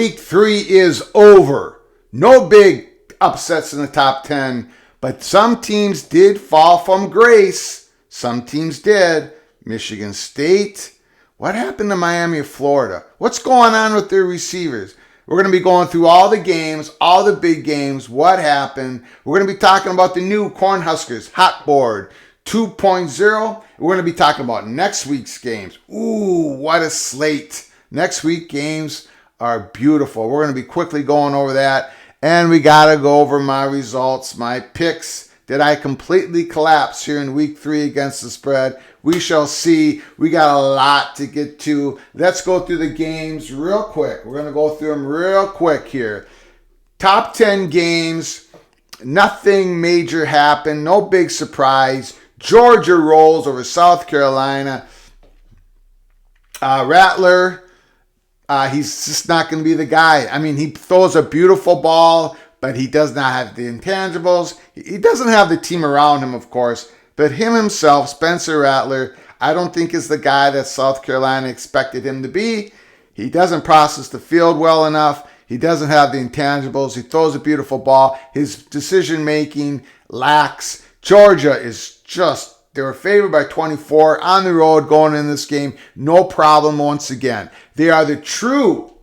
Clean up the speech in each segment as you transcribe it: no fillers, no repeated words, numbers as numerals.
Week 3 is over. No big upsets in the top 10, but some teams did fall from grace. Some teams did. Michigan State. What happened to Miami of Florida? What's going on with their receivers? We're going to be going through all the games, all the big games, what happened. We're going to be talking about the new Cornhuskers Hot Board 2.0. We're going to be talking about next week's games. Ooh, what a slate. Next week's games are beautiful. We're going to be quickly going over that. And we got to go over my results, my picks. Did I completely collapse here in week 3 against the spread? We shall see. We got a lot to get to. Let's go through the games real quick. We're going to go through them real quick here. Top 10 games. Nothing major happened. No big surprise. Georgia rolls over South Carolina. Rattler, he's just not going to be the guy. I mean, he throws a beautiful ball, but he does not have the intangibles. He doesn't have the team around him, of course. But him himself, Spencer Rattler, I don't think is the guy that South Carolina expected him to be. He doesn't process the field well enough. He doesn't have the intangibles. He throws a beautiful ball. His decision-making lacks. Georgia is just, they were favored by 24 on the road going in this game. No problem once again. They are the true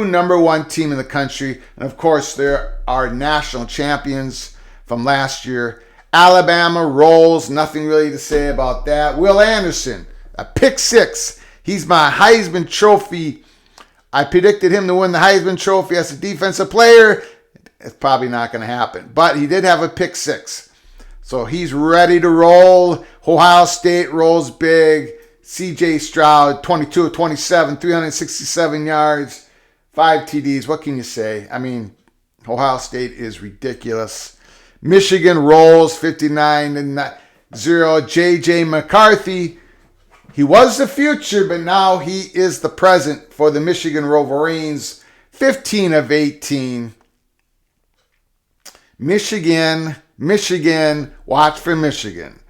number 1 team in the country. And of course, they're our national champions from last year. Alabama rolls. Nothing really to say about that. Will Anderson, a pick 6. He's my Heisman Trophy. I predicted him to win the Heisman Trophy as a defensive player. It's probably not going to happen. But he did have a pick 6. So he's ready to roll. Ohio State rolls big. C.J. Stroud, 22 of 27, 367 yards, 5 TDs. What can you say? I mean, Ohio State is ridiculous. Michigan rolls 59-0. J.J. McCarthy, he was the future, but now he is the present for the Michigan Wolverines. 15 of 18. Michigan, watch for Michigan.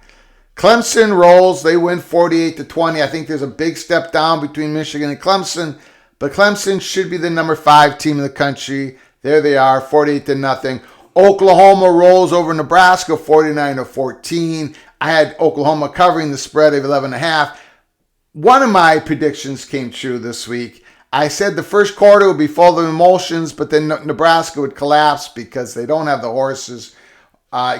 Clemson rolls. They win 48-20. I think there's a big step down between Michigan and Clemson, but Clemson should be the number 5 team in the country. There they are, 48-0. Oklahoma rolls over Nebraska 49-14. I had Oklahoma covering the spread of 11.5. One of my predictions came true this week. I said the first quarter would be full of emotions, but then Nebraska would collapse because they don't have the horses.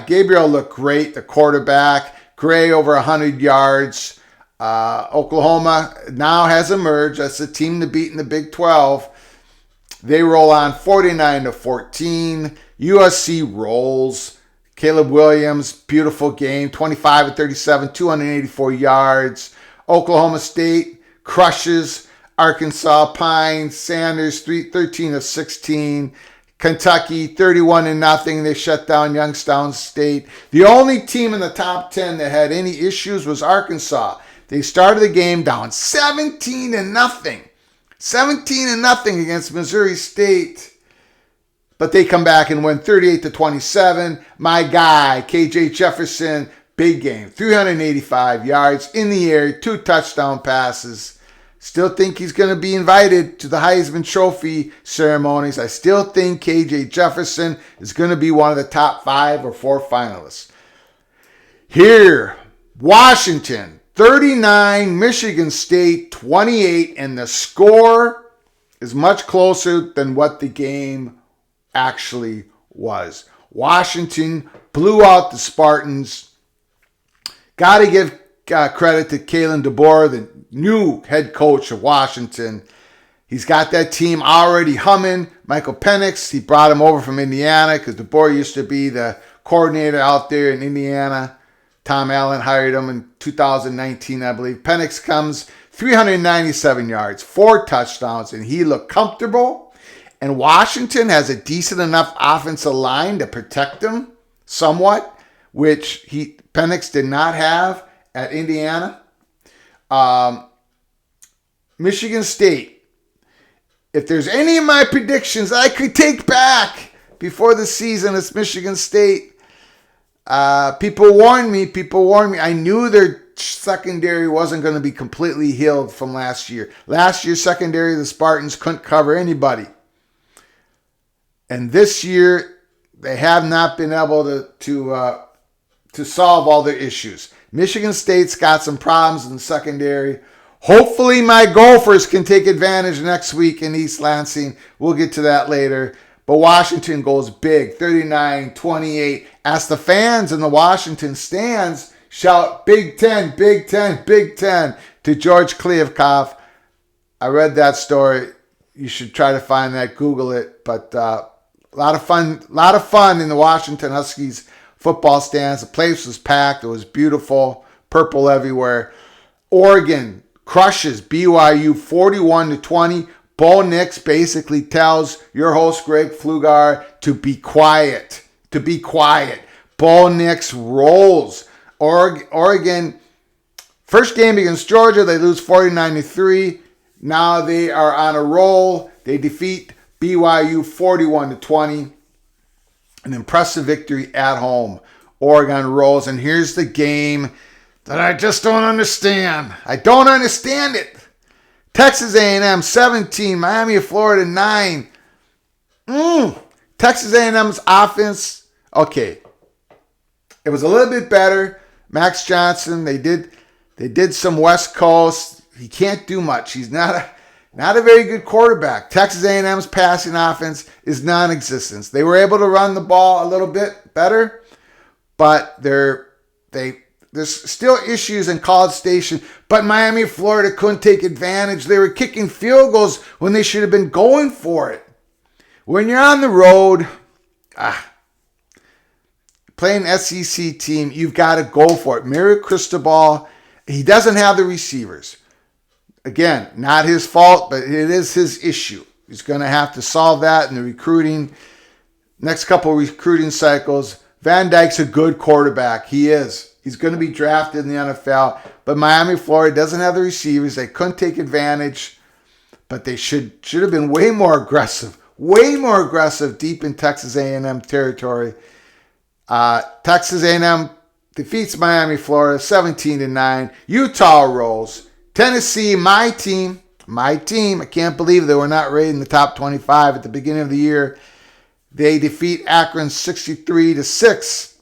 Gabriel looked great, the quarterback. Gray over 100 yards. Oklahoma now has emerged as the team to beat in the Big 12. They roll on 49-14. USC rolls. Caleb Williams, beautiful game, 25 of 37, 284 yards. Oklahoma State crushes Arkansas. Pine, Sanders, 13 of 16. Kentucky, 31-0. They shut down Youngstown State. The only team in the top 10 that had any issues was Arkansas. They started the game down 17-0. 17-0 against Missouri State. But they come back and win 38-27. My guy, KJ Jefferson, big game. 385 yards in the air, 2 touchdown passes. Still think he's going to be invited to the Heisman Trophy ceremonies. I still think KJ Jefferson is going to be one of the top 5 or 4 finalists. Here, Washington, 39, Michigan State, 28, and the score is much closer than what the game actually was. Washington blew out the Spartans. Got to give credit to Kalen DeBoer, the new head coach of Washington. He's got that team already humming. Michael Penix, he brought him over from Indiana because DeBoer used to be the coordinator out there in Indiana. Tom Allen hired him in 2019, I believe. Penix comes 397 yards, 4 touchdowns, and he looked comfortable. And Washington has a decent enough offensive line to protect him somewhat, which Penix did not have at Indiana. Michigan State. If there's any of my predictions I could take back before the season, it's Michigan State. People warned me. I knew their secondary wasn't going to be completely healed from last year. Last year's secondary, the Spartans couldn't cover anybody. And this year, they have not been able to solve all their issues. Michigan State's got some problems in the secondary. Hopefully my Gophers can take advantage next week in East Lansing. We'll get to that later. But Washington goes big, 39-28. As the fans in the Washington stands shout, Big Ten, Big Ten, Big Ten to George Kliavkoff. I read that story. You should try to find that, Google it. But a lot of fun in the Washington Huskies football stands. The place was packed. It was beautiful. Purple everywhere. Oregon crushes BYU 41-20. Bo Nix basically tells your host Greg Pflugar to be quiet. To be quiet. Bo Nix rolls. Oregon, first game against Georgia, they lose 49-3. Now they are on a roll. They defeat BYU 41-20. An impressive victory at home. Oregon rolls. And here's the game that I just don't understand. I don't understand it. Texas A&M 17, Miami of Florida 9. Texas A&M's offense, okay. It was a little bit better. Max Johnson, they did some West Coast. He can't do much. He's not a very good quarterback. Texas A&M's passing offense is non-existent. They were able to run the ball a little bit better, but there's still issues in College Station. But Miami, Florida couldn't take advantage. They were kicking field goals when they should have been going for it. When you're on the road, playing an SEC team, you've got to go for it. Mario Cristobal, he doesn't have the receivers. Again, not his fault, but it is his issue. He's going to have to solve that in the recruiting. Next couple of recruiting cycles. Van Dyke's a good quarterback. He is. He's going to be drafted in the NFL. But Miami, Florida doesn't have the receivers. They couldn't take advantage. But they should have been way more aggressive. Way more aggressive deep in Texas A&M territory. Texas A&M defeats Miami, Florida 17-9. Utah rolls. Tennessee, my team. I can't believe they were not rated in the top 25 at the beginning of the year. They defeat Akron 63-6.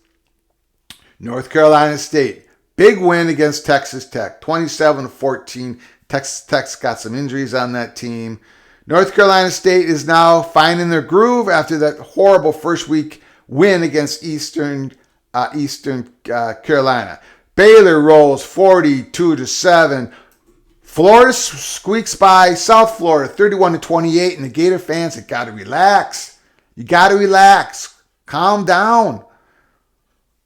North Carolina State, big win against Texas Tech, 27-14. Texas Tech's got some injuries on that team. North Carolina State is now finding their groove after that horrible first week win against Eastern Carolina. Baylor rolls 42-7. Florida squeaks by South Florida 31-28, and the Gator fans have got to relax. You got to relax. Calm down.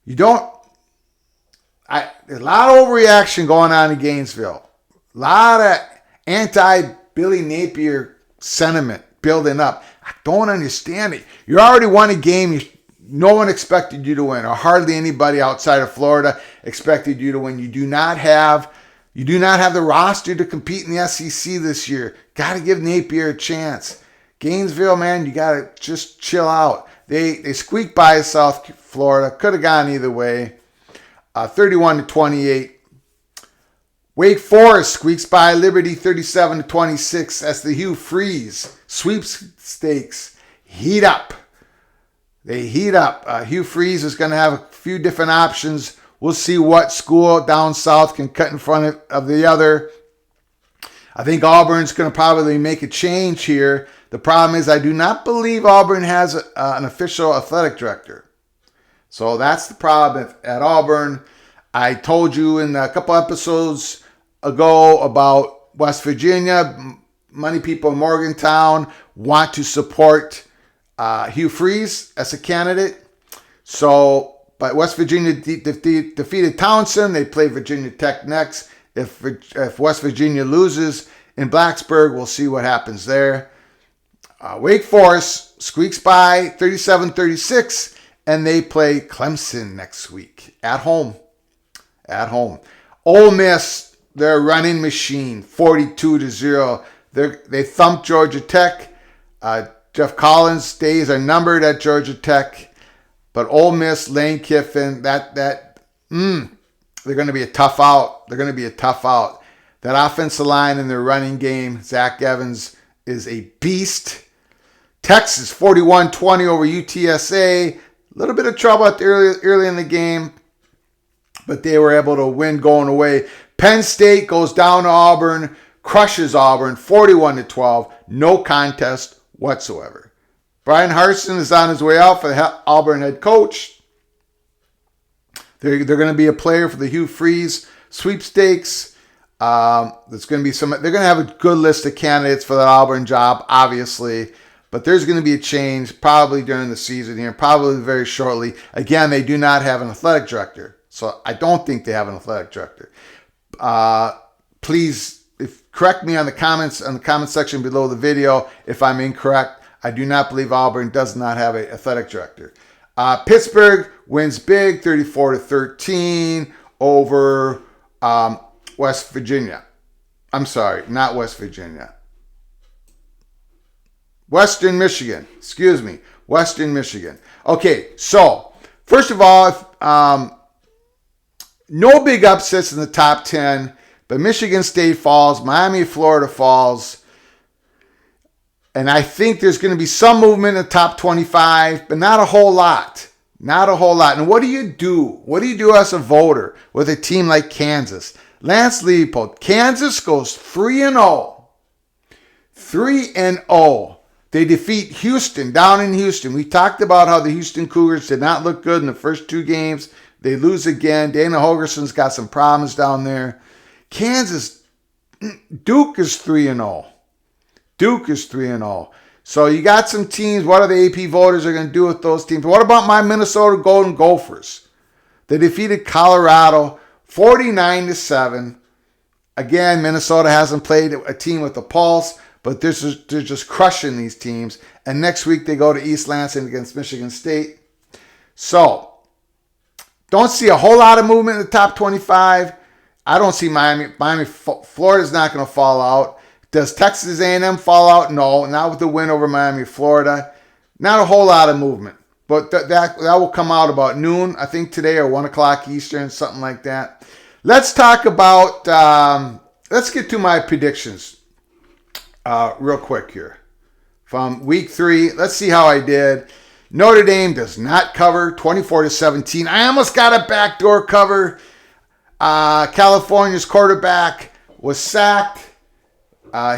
You don't. There's a lot of overreaction going on in Gainesville. A lot of anti-Billy Napier sentiment building up. I don't understand it. You already won a game no one expected you to win, or hardly anybody outside of Florida expected you to win. You do not have the roster to compete in the SEC this year. Got to give Napier a chance. Gainesville, man, you got to just chill out. They squeaked by South Florida. Could have gone either way. 31-28. Wake Forest squeaks by Liberty 37-26 as the Hugh Freeze sweepstakes heat up. They heat up. Hugh Freeze is going to have a few different options. We'll see what school down south can cut in front of the other. I think Auburn's going to probably make a change here. The problem is I do not believe Auburn has an official athletic director. So that's the problem at Auburn. I told you in a couple episodes ago about West Virginia. Many people in Morgantown want to support Hugh Freeze as a candidate. But West Virginia defeated Townsend. They play Virginia Tech next. If West Virginia loses in Blacksburg, we'll see what happens there. Wake Forest squeaks by 37-36. And they play Clemson next week at home. Ole Miss, their running machine, 42-0. They thumped Georgia Tech. Jeff Collins' days are numbered at Georgia Tech. But Ole Miss, Lane Kiffin, they're going to be a tough out. That offensive line in their running game, Zach Evans is a beast. Texas 41-20 over UTSA. A little bit of trouble at the early in the game, but they were able to win going away. Penn State goes down to Auburn, crushes Auburn 41-12. No contest whatsoever. Brian Harsin is on his way out for the Auburn head coach. They're going to be a player for the Hugh Freeze sweepstakes. There's going to be they're going to have a good list of candidates for that Auburn job, obviously. But there's going to be a change probably during the season here, probably very shortly. Again, they do not have an athletic director. So I don't think they have an athletic director. Please correct me on the comment section below the video if I'm incorrect. I do not believe Auburn does not have an athletic director. Pittsburgh wins big, 34-13 over West Virginia. I'm sorry, not West Virginia. Western Michigan. Excuse me. Western Michigan. Okay, so first of all, no big upsets in the top 10, but Michigan State falls, Miami, Florida falls, and I think there's going to be some movement in the top 25, but not a whole lot. Not a whole lot. And what do you do? What do you do as a voter with a team like Kansas? Lance Leopold, Kansas goes 3-0. 3-0. They defeat Houston down in Houston. We talked about how the Houston Cougars did not look good in the first two games. They lose again. Dana Holgerson's got some problems down there. Kansas, Duke is 3-0. Duke is 3-0. So you got some teams. What are the AP voters are going to do with those teams? What about my Minnesota Golden Gophers? They defeated Colorado 49-7. Again, Minnesota hasn't played a team with a pulse, but they're just crushing these teams. And next week they go to East Lansing against Michigan State. So don't see a whole lot of movement in the top 25. I don't see Miami. Florida's not going to fall out. Does Texas A&M fall out? No, not with the win over Miami, Florida. Not a whole lot of movement. But that will come out about noon, I think today, or 1 o'clock Eastern, something like that. Let's talk about, let's get to my predictions real quick here. From week 3, let's see how I did. Notre Dame does not cover, 24-17. I almost got a backdoor cover. California's quarterback was sacked.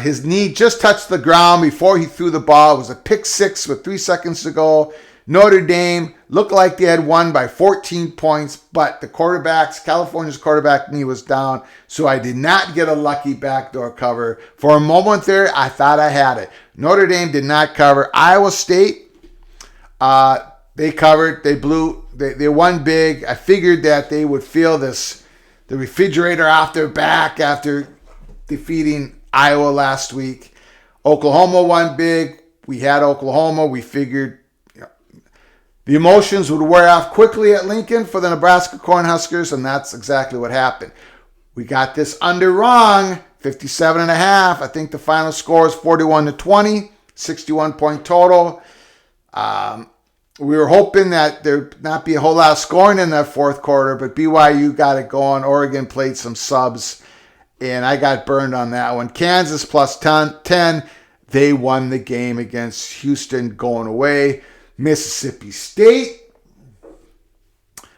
His knee just touched the ground before he threw the ball. It was a pick 6 with 3 seconds to go. Notre Dame looked like they had won by 14 points, but California's quarterback knee was down, so I did not get a lucky backdoor cover. For a moment there, I thought I had it. Notre Dame did not cover. Iowa State, they covered. They won big. I figured that they would feel the refrigerator off their back after defeating Iowa last week. Oklahoma won big. We had Oklahoma. We figured the emotions would wear off quickly at Lincoln for the Nebraska Cornhuskers, and that's exactly what happened. We got this under wrong, 57.5. I think the final score is 41-20, 61-point total. We were hoping that there'd not be a whole lot of scoring in that fourth quarter, but BYU got it going. Oregon played some subs, and I got burned on that one. Kansas plus 10. They won the game against Houston going away. Mississippi State,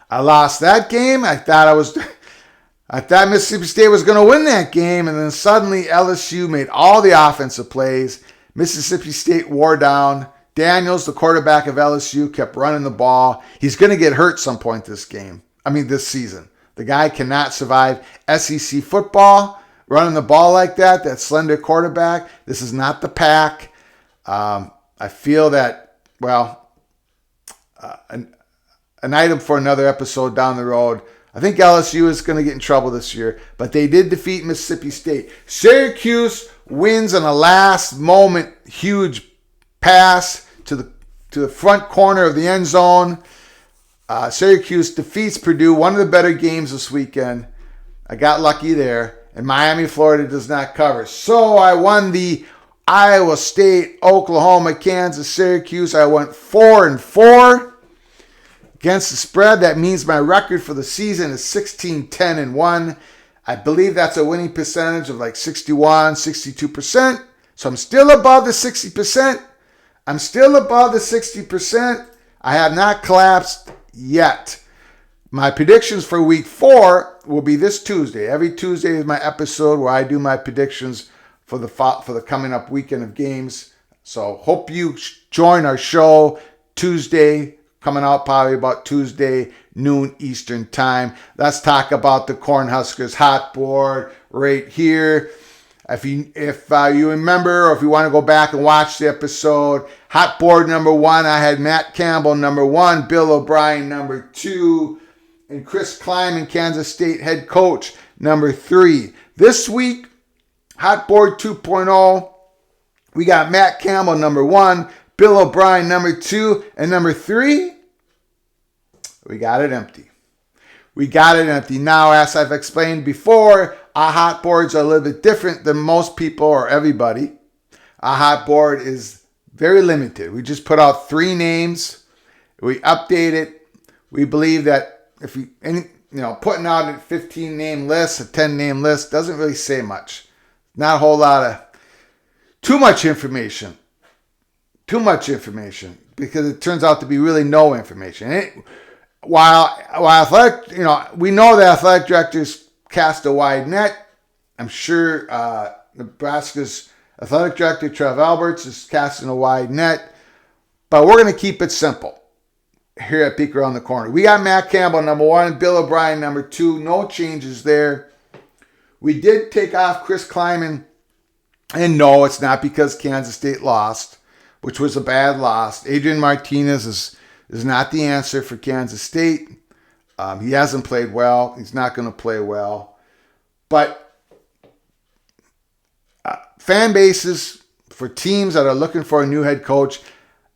I lost that game. I thought Mississippi State was going to win that game, and then suddenly LSU made all the offensive plays. Mississippi State wore down. Daniels, the quarterback of LSU, kept running the ball. He's going to get hurt some point this season. The guy cannot survive SEC football, running the ball like that slender quarterback. This is not the pack. I feel that, an item for another episode down the road. I think LSU is going to get in trouble this year, but they did defeat Mississippi State. Syracuse wins on a last-moment huge pass to the front corner of the end zone. Syracuse defeats Purdue, one of the better games this weekend. I got lucky there, and Miami, Florida does not cover. So I won the Iowa State, Oklahoma, Kansas, Syracuse. I went 4-4 against the spread. That means my record for the season is 16-10-1. I believe that's a winning percentage of like 61, 62%. So I'm still above the 60%. I'm still above the 60%. I have not collapsed yet. My predictions for week 4 will be this Tuesday. Every Tuesday is my episode where I do my predictions for the coming up weekend of games. So hope you join our show Tuesday, coming out probably about Tuesday, noon Eastern time. Let's talk about the Cornhuskers hot board right here. If you remember, or if you want to go back and watch the episode, hot board number 1, I had Matt Campbell number 1, Bill O'Brien number 2, and Chris Kleiman, Kansas State head coach, number 3. This week, hot board 2.0, we got Matt Campbell number 1, Bill O'Brien number 2, and number 3, we got it empty. We got it empty. Now, as I've explained before, our hot boards are a little bit different than most people or everybody. Our hot board is very limited. We just put out 3 names. We update it. We believe that if you putting out a 15 name list, a 10 name list doesn't really say much. Not a whole lot of too much information because it turns out to be really no information. While athletic, we know that athletic directors cast a wide net. I'm sure Nebraska's athletic director, Trev Alberts, is casting a wide net. But we're going to keep it simple here at Peek Around the Corner. We got Matt Campbell, number 1, Bill O'Brien, number 2. No changes there. We did take off Chris Kleiman. And no, it's not because Kansas State lost, which was a bad loss. Adrian Martinez is not the answer for Kansas State. He hasn't played well. He's not going to play well. But fan bases for teams that are looking for a new head coach,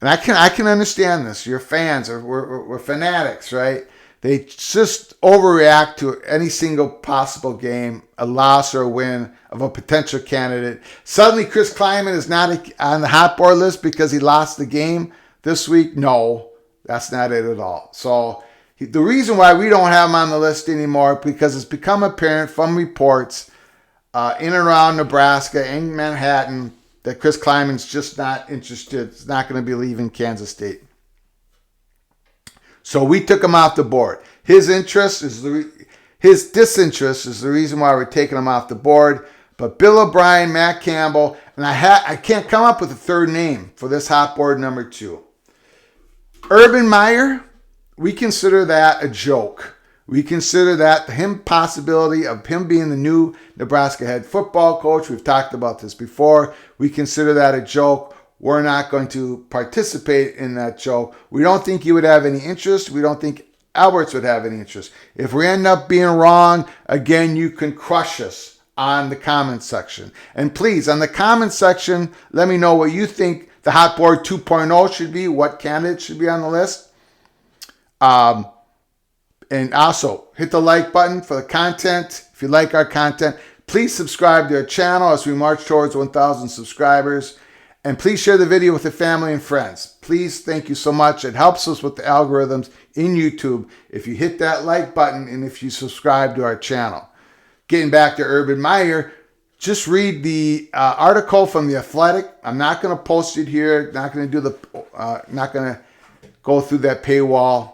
and I can understand this. You're fans, or we're fanatics, right? They just overreact to any single possible game, a loss or a win of a potential candidate. Suddenly, Chris Kleiman is not on the hot board list because he lost the game this week. No, that's not it at all. So the reason why we don't have him on the list anymore, because it's become apparent from reports in and around Nebraska and Manhattan that Chris Kleiman's just not interested. He's not going to be leaving Kansas State. So we took him off the board. His disinterest is the reason why we're taking him off the board. But Bill O'Brien, Matt Campbell, and I can't come up with a third name for this hot board number 2. Urban Meyer, we consider that a joke. We consider that the possibility of him being the new Nebraska head football coach. We've talked about this before. We consider that a joke. We're not going to participate in that joke. We don't think he would have any interest. We don't think Alberts would have any interest. If we end up being wrong, again, you can crush us on the comment section. And please, on the comment section, let me know what you think the hot board 2.0 should be, what candidates should be on the list. And also, hit the like button for the content. If you like our content, please subscribe to our channel as we march towards 1,000 subscribers. And please share the video with your family and friends. Please, thank you so much. It helps us with the algorithms in YouTube if you hit that like button and if you subscribe to our channel. Getting back to Urban Meyer, just read the article from The Athletic. I'm not going to post it here. Not going to go through that paywall.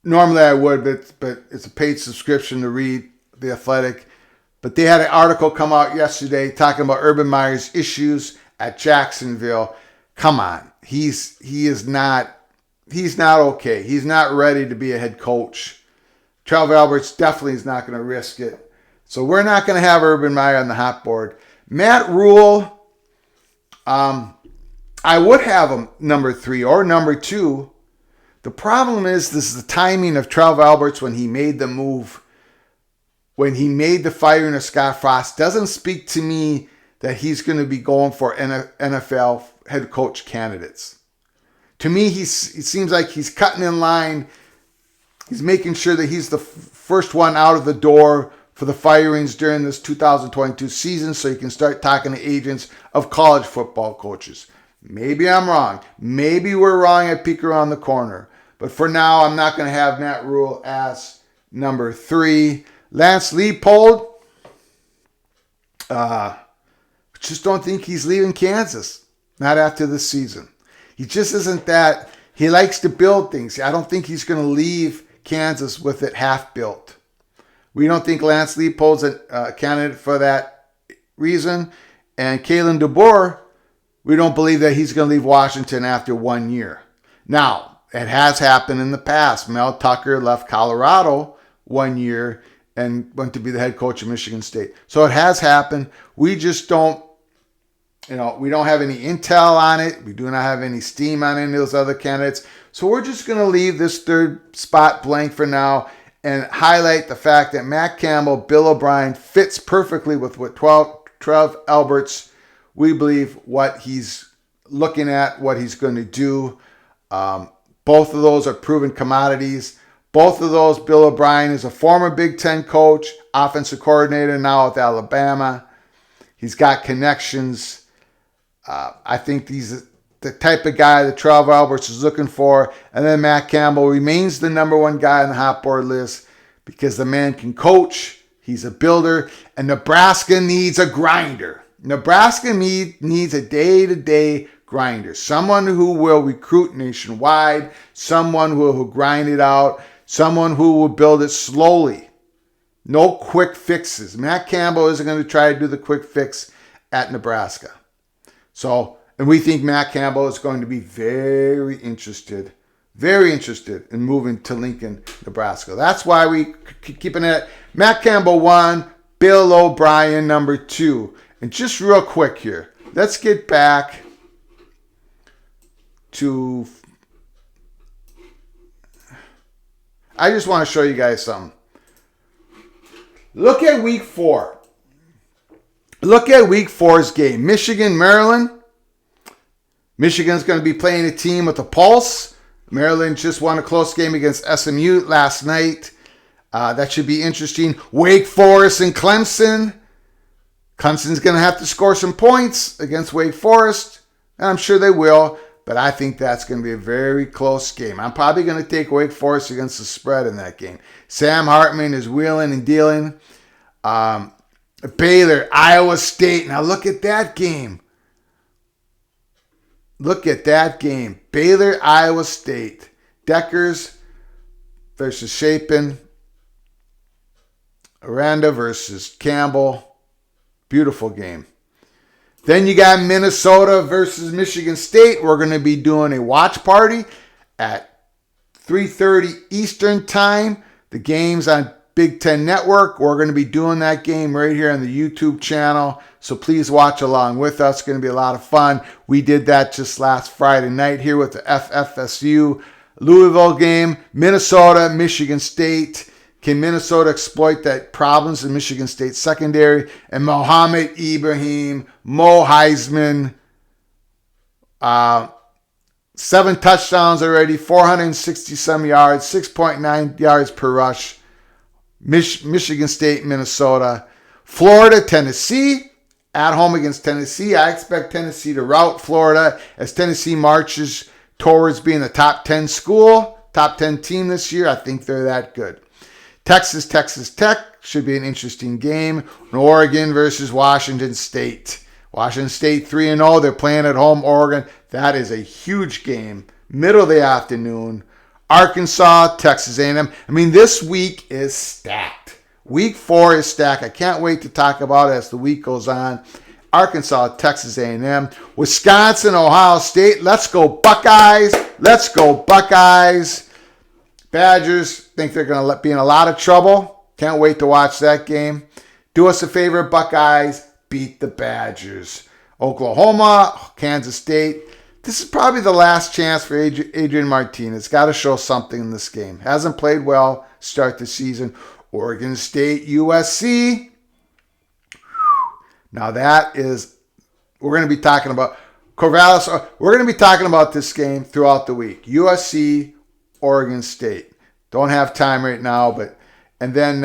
Normally I would, but it's a paid subscription to read The Athletic. But they had an article come out yesterday talking about Urban Meyer's issues at Jacksonville. Come on. He's not okay. He's not ready to be a head coach. Trev Alberts definitely is not going to risk it. So we're not going to have Urban Meyer on the hot board. Matt Rule, I would have him number 3 or number 2. The problem is this is the timing of Trev Alberts when he made the move. When he made the firing of Scott Frost, doesn't speak to me that he's going to be going for NFL head coach candidates. To me, it seems like he's cutting in line. He's making sure that he's the first one out of the door for the firings during this 2022 season so he can start talking to agents of college football coaches. Maybe I'm wrong. Maybe we're wrong at Peek Around the Corner. But for now, I'm not going to have Matt Rule as number 3. Lance Leipold, just don't think he's leaving Kansas. Not after the season. He just isn't that. He likes to build things. I don't think he's going to leave Kansas with it half built. We don't think Lance Leipold's a candidate for that reason. And Kalen DeBoer, we don't believe that he's going to leave Washington after 1 year. Now, it has happened in the past. Mel Tucker left Colorado 1 year and went to be the head coach of Michigan State. So it has happened. We just don't, we don't have any intel on it. We do not have any steam on any of those other candidates. So we're just going to leave this third spot blank for now and highlight the fact that Matt Campbell, Bill O'Brien fits perfectly with what Trev Alberts, we believe what he's looking at, what he's going to do. Both of those are proven commodities. Both of those, Bill O'Brien is a former Big Ten coach, offensive coordinator now with Alabama. He's got connections. I think he's the type of guy that Trev Alberts is looking for. And then Matt Campbell remains the number one guy on the hot board list because the man can coach. He's a builder. And Nebraska needs a grinder. Nebraska needs a day-to-day grinder. Someone who will recruit nationwide. Someone who will grind it out. Someone who will build it slowly. No quick fixes. Matt Campbell isn't going to try to do the quick fix at Nebraska. So, and we think Matt Campbell is going to be very interested in moving to Lincoln, Nebraska. That's why we keeping it Matt Campbell 1, Bill O'Brien number 2. And just real quick here, let's get back to, I just want to show you guys something. Look at week 4. Look at week 4's game. Michigan, Maryland. Michigan's going to be playing a team with a pulse. Maryland just won a close game against SMU last night. That should be interesting. Wake Forest and Clemson. Clemson's going to have to score some points against Wake Forest. And I'm sure they will. But I think that's going to be a very close game. I'm probably going to take Wake Forest against the spread in that game. Sam Hartman is wheeling and dealing. Baylor, Iowa State. Now look at that game. Look at that game. Baylor, Iowa State. Deckers versus Chapin. Aranda versus Campbell. Beautiful game. Then you got Minnesota versus Michigan State. We're going to be doing a watch party at 3:30 Eastern Time. The game's on Big Ten Network. We're going to be doing that game right here on the YouTube channel. So please watch along with us. It's going to be a lot of fun. We did that just last Friday night here with the FFSU Louisville game. Minnesota, Michigan State. Can Minnesota exploit that problems in Michigan State secondary? And Mohamed Ibrahim, Mo Heisman, 7 touchdowns already, 460-some yards, 6.9 yards per rush. Michigan State, Minnesota. Florida, Tennessee. At home against Tennessee. I expect Tennessee to rout Florida as Tennessee marches towards being the top 10 school, top 10 team this year. I think they're that good. Texas Tech should be an interesting game. Oregon versus Washington State. Washington State 3-0. They're playing at home, Oregon. That is a huge game. Middle of the afternoon. Arkansas, Texas A&M. I mean, this week is stacked. Week 4 is stacked. I can't wait to talk about it as the week goes on. Arkansas, Texas A&M. Wisconsin, Ohio State. Let's go Buckeyes. Let's go Buckeyes. Badgers think they're going to be in a lot of trouble. Can't wait to watch that game. Do us a favor, Buckeyes. Beat the Badgers. Oklahoma, Kansas State. This is probably the last chance for Adrian Martinez. Got to show something in this game. Hasn't played well start the season. Oregon State, USC. Now that is, we're going to be talking about Corvallis. We're going to be talking about this game throughout the week. USC, Oregon State. Don't have time right now, but and then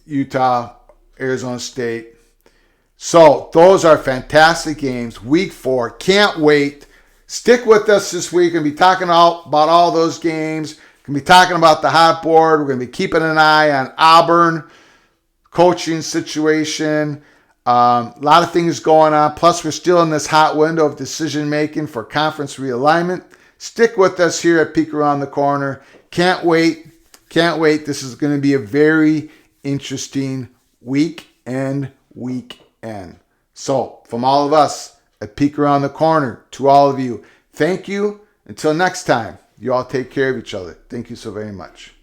Utah, Arizona State. So those are fantastic games. Week 4. Can't wait. Stick with us this week. We're going to be talking about all those games. We're going to be talking about the hot board. We're going to be keeping an eye on Auburn coaching situation. A lot of things going on. Plus, we're still in this hot window of decision making for conference realignment. Stick with us here at Peek Around the Corner. Can't wait. Can't wait. This is going to be a very interesting weekend. So, from all of us at Peek Around the Corner, to all of you, thank you. Until next time, you all take care of each other. Thank you so very much.